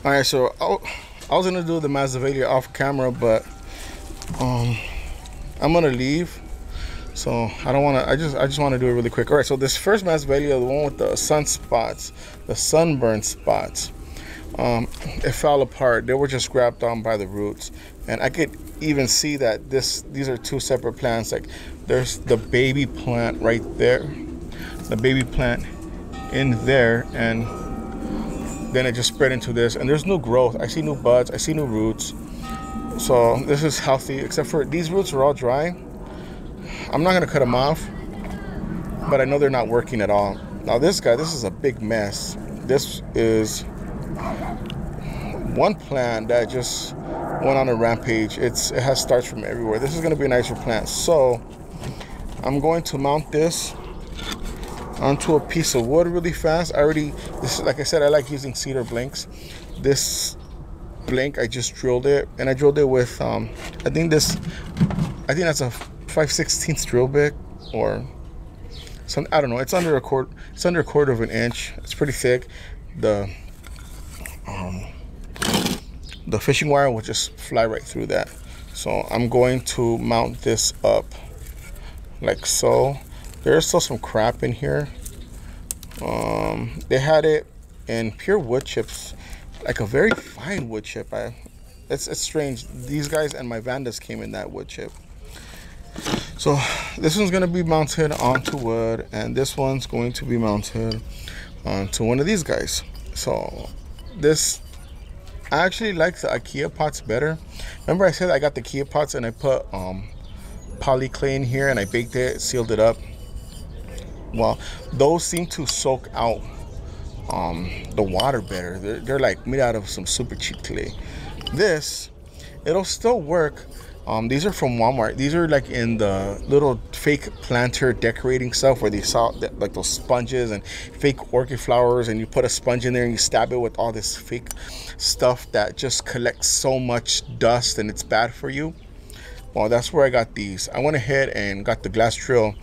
All right, so I was gonna do the masdevallia off camera, but I'm gonna leave, so I don't want to. I just want to do it really quick. All right, so this first masdevallia, the one with the sunspots, the sunburn spots, it fell apart. They were just grabbed on by the roots, and I could even see that these are two separate plants. Like there's the baby plant right there, the baby plant in there, and then it just spread into this, and there's new growth. I see new buds, I see new roots. So this is healthy, except for these roots are all dry. I'm not gonna cut them off, but I know they're not working at all. Now this guy, this is a big mess. This is one plant that just went on a rampage. It has starts from everywhere. This is gonna be a nicer plant. So I'm going to mount this onto a piece of wood really fast. Like I said, I like using cedar blanks. This blank, I just drilled it, and I drilled it with I think that's a 5/16 drill bit, or some, I don't know. It's under a quarter of an inch. It's pretty thick. The fishing wire will just fly right through that. So I'm going to mount this up like so. There's still some crap in here. They had it in pure wood chips, like a very fine wood chip. It's strange. These guys and my Vandas came in that wood chip. So this one's gonna be mounted onto wood, and this one's going to be mounted onto one of these guys. So this, I actually like the IKEA pots better. Remember I said I got the IKEA pots and I put poly clay in here and I baked it, sealed it up. Well, those seem to soak out the water better. They're like made out of some super cheap clay. This, it'll still work. These are from Walmart. These are like in the little fake planter decorating stuff where they saw like those sponges and fake orchid flowers, and you put a sponge in there and you stab it with all this fake stuff that just collects so much dust and it's bad for you. Well, that's where I got these. I went ahead and got the glass drill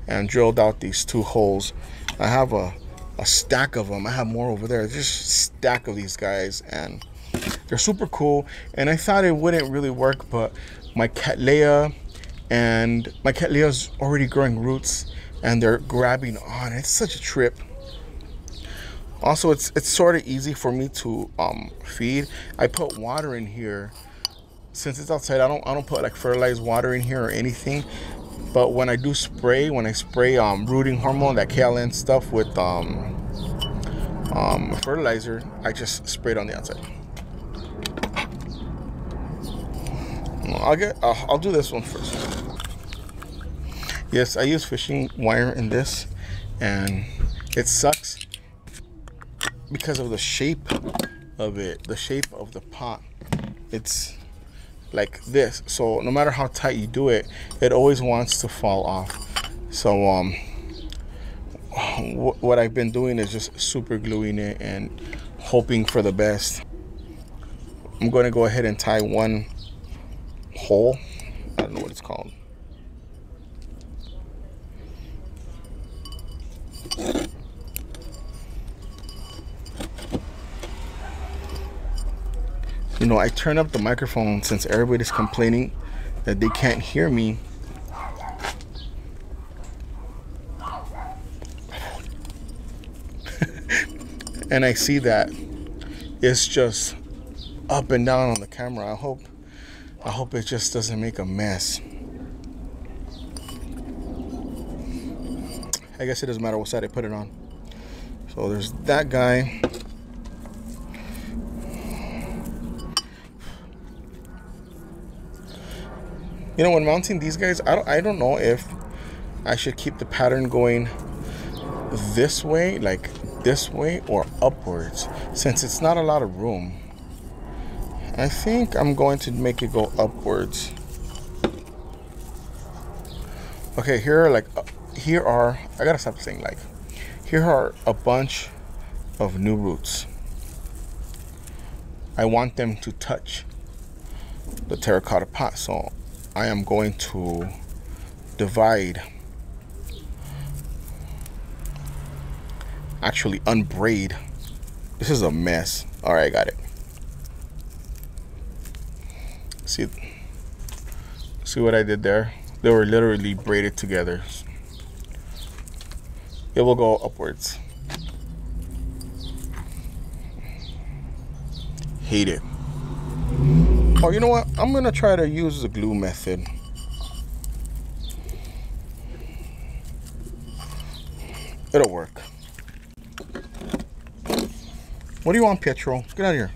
and drilled out these two holes. I have a stack of them. I have more over there. Just a stack of these guys, and they're super cool. And I thought it wouldn't really work, but my Cattleyas already growing roots and they're grabbing on. It's such a trip. Also, it's sort of easy for me to feed. I put water in here. Since it's outside, I don't put like fertilized water in here or anything. But when I spray rooting hormone, that KLN stuff with fertilizer, I just spray it on the outside. I'll do this one first. Yes, I use fishing wire in this, and it sucks because of the shape of it, the shape of the pot. It's like this, so no matter how tight you do it, it always wants to fall off. So what I've been doing is just super gluing it and hoping for the best. I'm going to go ahead and tie one hole. I don't know what it's called. You know, I turn up the microphone since everybody's complaining that they can't hear me. And I see that it's just up and down on the camera. I hope it just doesn't make a mess. I guess it doesn't matter what side I put it on. So there's that guy. You know, when mounting these guys, I don't know if I should keep the pattern going this way, like this way, or upwards, since it's not a lot of room. I think I'm going to make it go upwards. Okay, here are, I gotta stop saying like, here are a bunch of new roots. I want them to touch the terracotta pot, so I am going to divide, actually unbraid. This is a mess. All right, I got it. See what I did there? They were literally braided together. It will go upwards. Hate it. Oh, you know what? I'm gonna try to use the glue method. It'll work. What do you want, Pietro? Get out of here.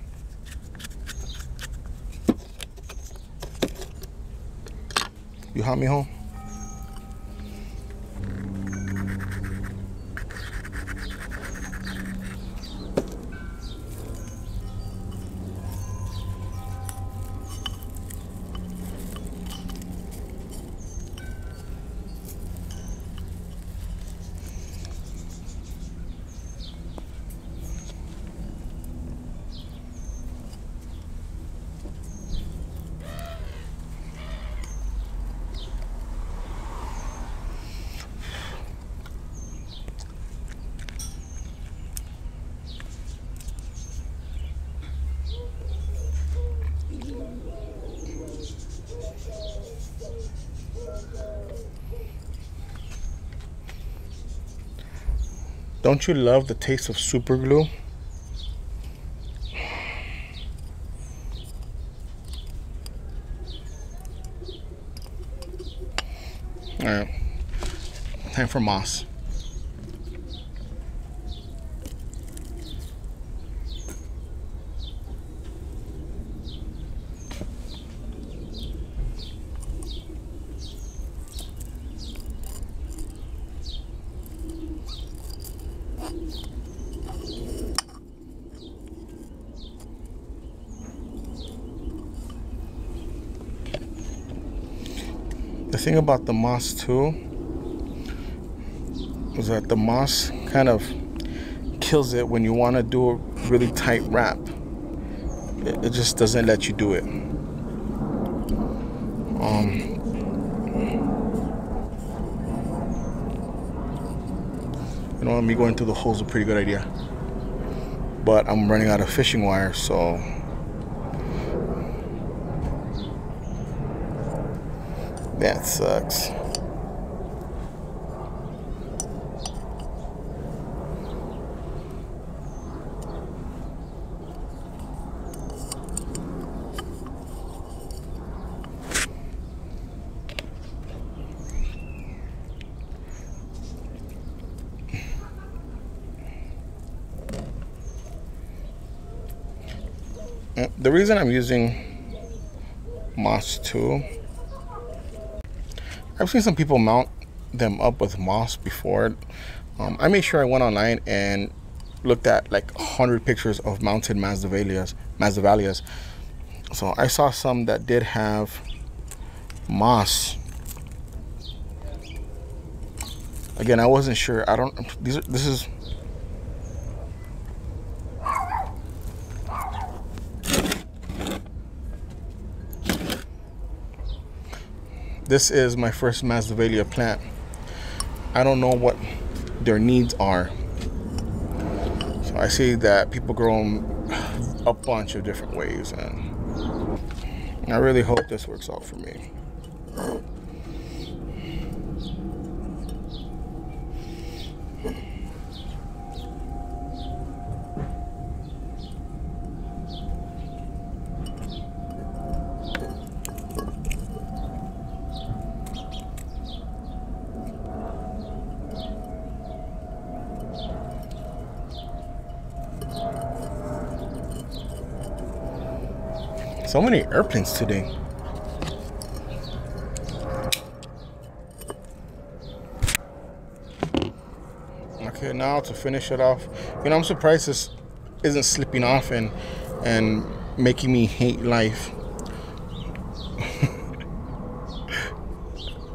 You hot, mijo? Don't you love the taste of super glue? All right, time for moss. The thing about the moss too is that the moss kind of kills it when you want to do a really tight wrap. It just doesn't let you do it. You know, me going through the holes is a pretty good idea. But I'm running out of fishing wire, so that sucks. The reason I'm using moss too, I've seen some people mount them up with moss before. I made sure I went online and looked at like 100 pictures of mounted masdevallias. So I saw some that did have moss. Again, I wasn't sure. This is my first masdevallia plant. I don't know what their needs are. So I see that people grow them a bunch of different ways, and I really hope this works out for me. So many airplanes today. Okay, now to finish it off, you know, I'm surprised this isn't slipping off and making me hate life.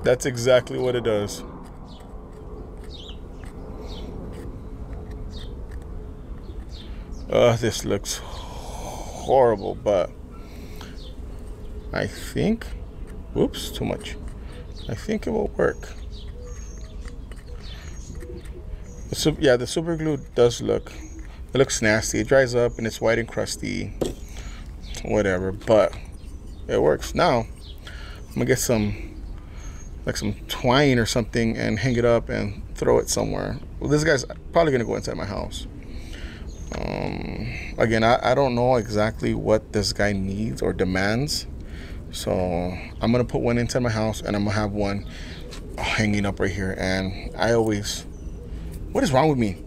That's exactly what it does. This looks horrible, but I think, whoops, too much. I think it will work. Yeah, the super glue does look, it looks nasty. It dries up and it's white and crusty, whatever, but It works. Now I'm gonna get some twine or something and hang it up and throw it somewhere. Well, this guy's probably gonna go inside my house. Again, I don't know exactly what this guy needs or demands, so I'm gonna put one inside my house and I'm gonna have one hanging up right here. And what is wrong with me?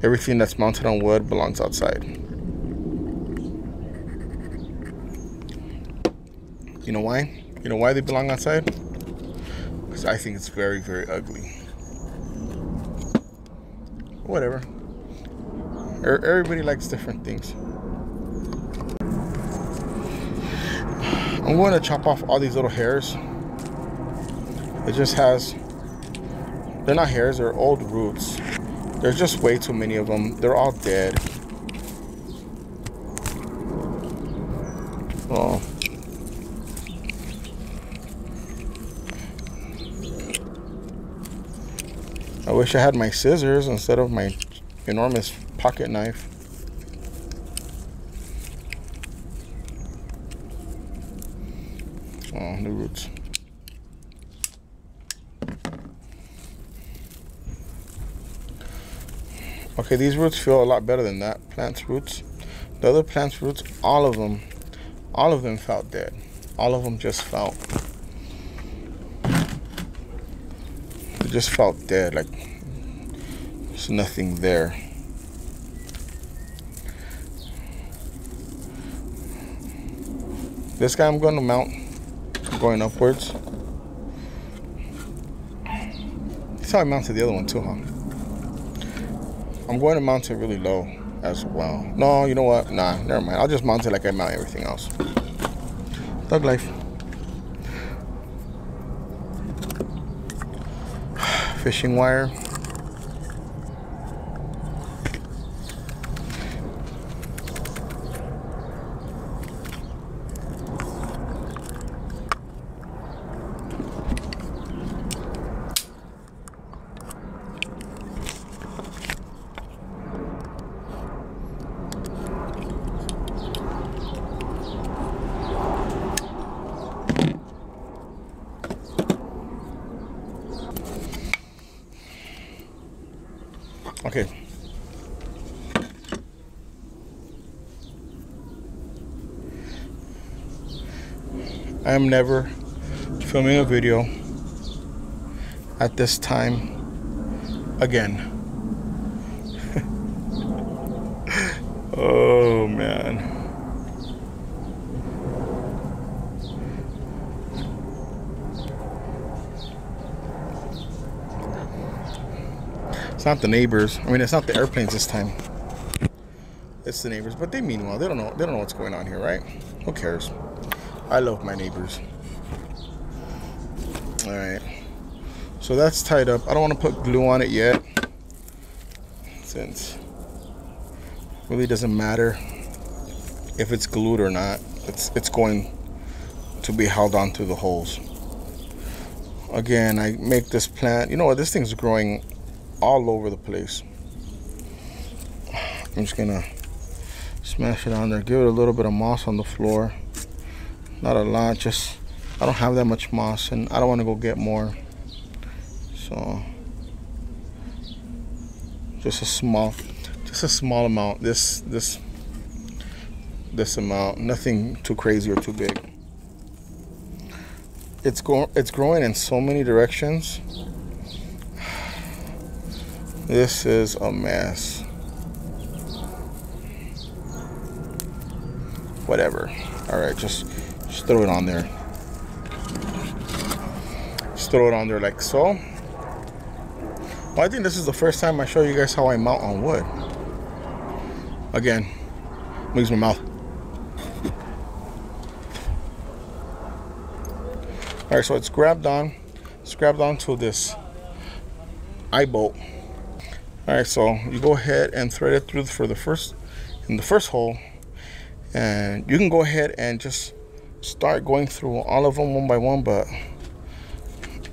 Everything that's mounted on wood belongs outside. You know why? You know why they belong outside? Because I think it's very, very ugly. Whatever. Everybody likes different things. I'm going to chop off all these little hairs. They're not hairs, they're old roots. There's just way too many of them. They're all dead. Oh. I wish I had my scissors instead of my enormous pocket knife. Oh, new roots. Okay, these roots feel a lot better than that plant's roots. The other plant's roots, all of them felt dead. All of them just felt. It just felt dead, like there's nothing there. This guy I'm going to mount going upwards. That's how I mounted the other one too, huh? I'm going to mount it really low as well. No, you know what? Nah, never mind. I'll just mount it like I mount everything else. Thug life. Fishing wire. Okay. I am never filming a video at this time again. Oh man. It's not the neighbors. I mean, it's not the airplanes this time. It's the neighbors, but they mean well. They don't know what's going on here, right? Who cares? I love my neighbors. All right. So that's tied up. I don't want to put glue on it yet, since it really doesn't matter if it's glued or not. It's going to be held on through the holes. Again, I make this plant. You know what? This thing's growing all over the place. I'm just gonna smash it on there, give it a little bit of moss on the floor. Not a lot, just I don't have that much moss and I don't want to go get more, so just a small amount. This amount, nothing too crazy or too big. It's growing in so many directions. This is a mess. Whatever. All right, just throw it on there. Just throw it on there like so. Well, I think this is the first time I show you guys how I mount on wood. Again, moves my mouth. All right, so it's grabbed on. It's grabbed onto this eye bolt. All right, so you go ahead and thread it through in the first hole, and you can go ahead and just start going through all of them one by one, but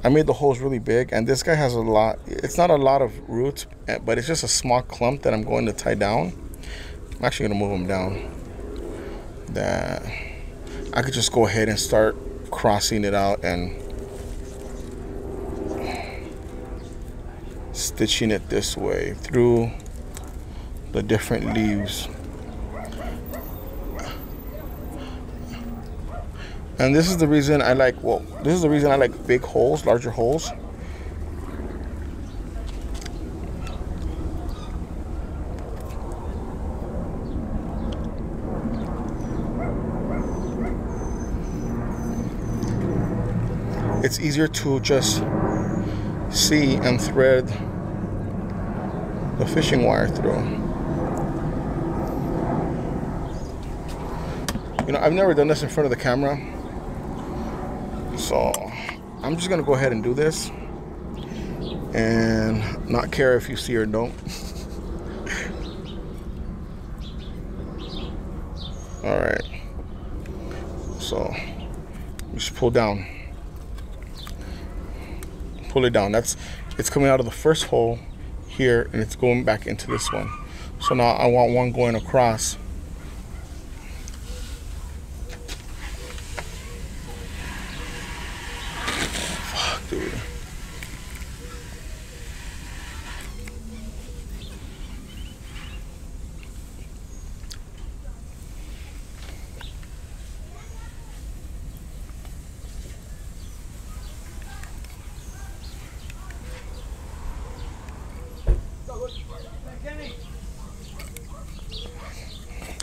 I made the holes really big, and this guy has a lot. It's not a lot of roots, but it's just a small clump that I'm going to tie down. I'm actually gonna move them down. That I could just go ahead and start crossing it out and stitching it this way through the different leaves. And this is the reason I like, this is the reason I like big holes, larger holes. It's easier to just see and thread the fishing wire through. You know, I've never done this in front of the camera, so I'm just gonna go ahead and do this and not care if you see or don't. All right, so just pull down. Pull it down. It's coming out of the first hole here and it's going back into this one. So now I want one going across. Fuck, dude.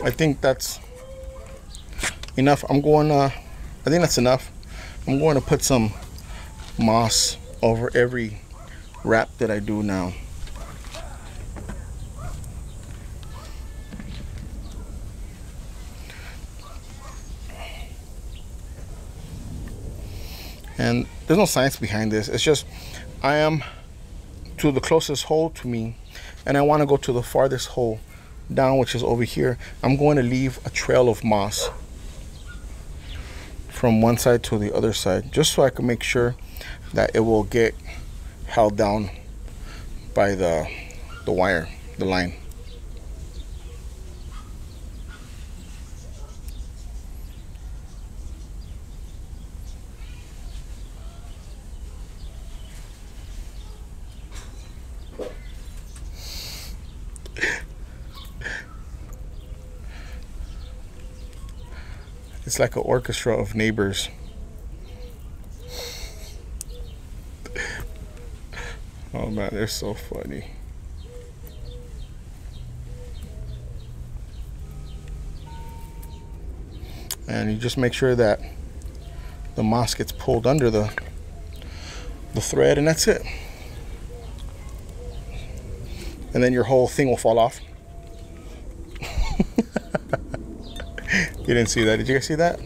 I think that's enough. I think that's enough. I'm going to put some moss over every wrap that I do now. And there's no science behind this. It's just I am to the closest hole to me and I want to go to the farthest hole down, which is over here. I'm going to leave a trail of moss from one side to the other side, just so I can make sure that it will get held down by the wire, the line. It's like an orchestra of neighbors. Oh man, they're so funny. And you just make sure that the moss gets pulled under the thread, and that's it. And then your whole thing will fall off. You didn't see that? Did you guys see that?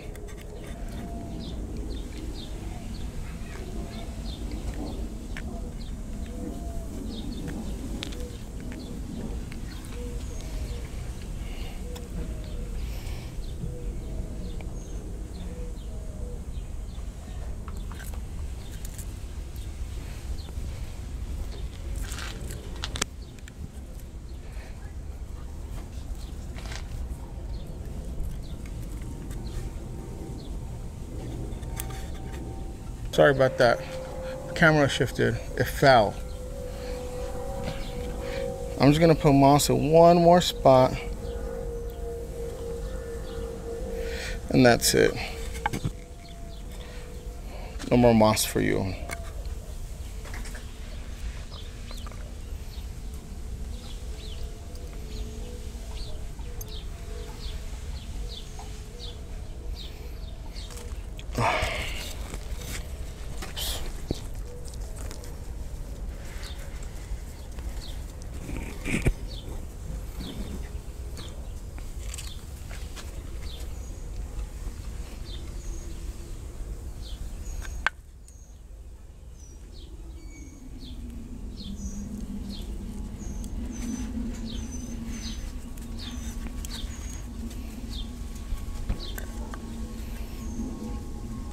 Sorry about that. The camera shifted. It fell. I'm just gonna put moss in one more spot, and that's it. No more moss for you.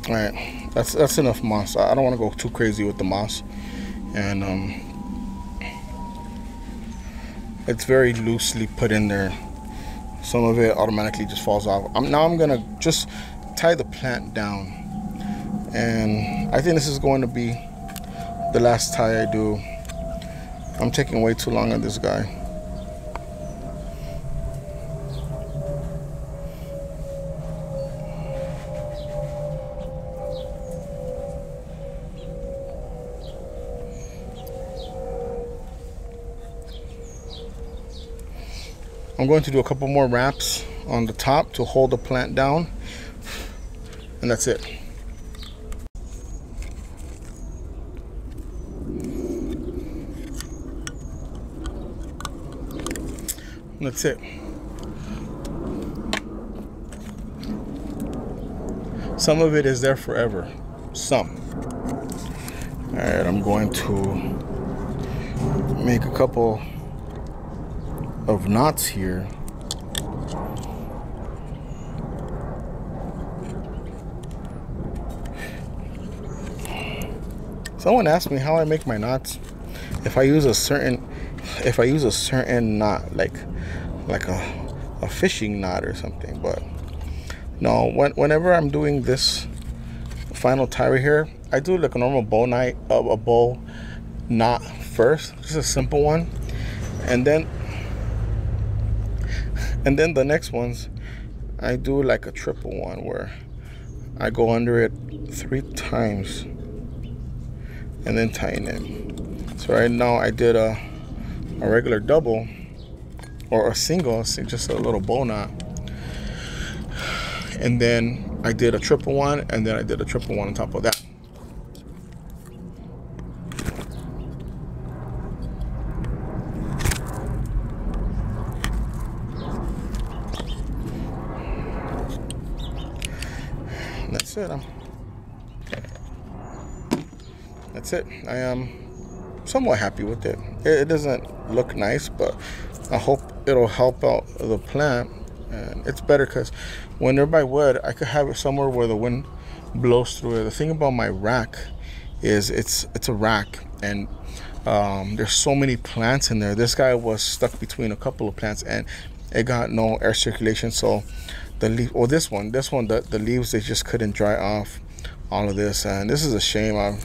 All right, that's enough moss. I don't want to go too crazy with the moss, and it's very loosely put in there. Some of it automatically just falls off. Now I'm gonna just tie the plant down, and I think this is going to be the last tie I do. I'm taking way too long on this guy. I'm going to do a couple more wraps on the top to hold the plant down, and that's it. That's it. Some of it is there forever. Some. Alright, I'm going to make a couple of knots here. Someone asked me how I make my knots. If I use a certain knot, like a fishing knot or something, but no. Whenever I'm doing this final tie right here, I do like a normal bow knot first, just a simple one, and then the next ones I do like a triple one where I go under it 3 times and then tie it in. So right now I did a regular double or a single, just a little bow knot, and then I did a triple one, and then I did a triple one on top of that. That's it. That's it. I am somewhat happy with it. It doesn't look nice, but I hope it'll help out the plant. And it's better because when they're by wood, I could have it somewhere where the wind blows through it. The thing about my rack is it's a rack, and there's so many plants in there. This guy was stuck between a couple of plants, and it got no air circulation. So the leaf, or this one, the leaves, they just couldn't dry off all of this, and this is a shame.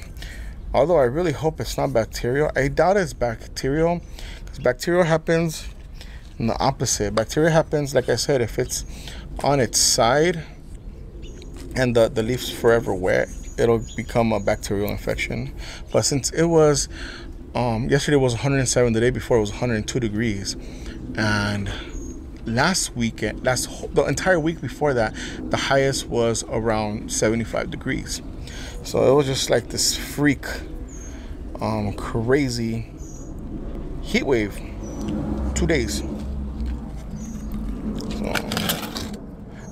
Although I really hope it's not bacterial. I doubt it's bacterial, because bacterial happens in the opposite. Bacteria happens, like I said, if it's on its side and the leaf's forever wet, it'll become a bacterial infection. But since it was yesterday was 107, the day before it was 102 degrees, and last weekend, the entire week before that, the highest was around 75 degrees. So it was just like this freak crazy heat wave, 2 days. So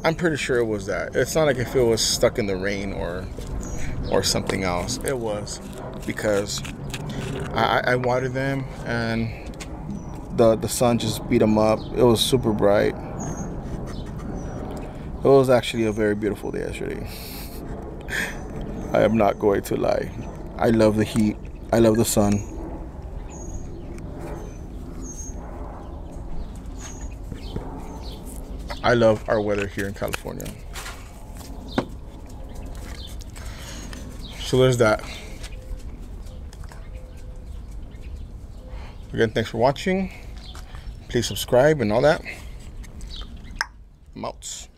I'm pretty sure it was that. It's not like if it was stuck in the rain or something else. It was because I watered them, and the sun just beat them up. It was super bright. It was actually a very beautiful day yesterday. I am not going to lie. I love the heat. I love the sun. I love our weather here in California. So there's that. Again, thanks for watching. Please subscribe and all that. I'm out.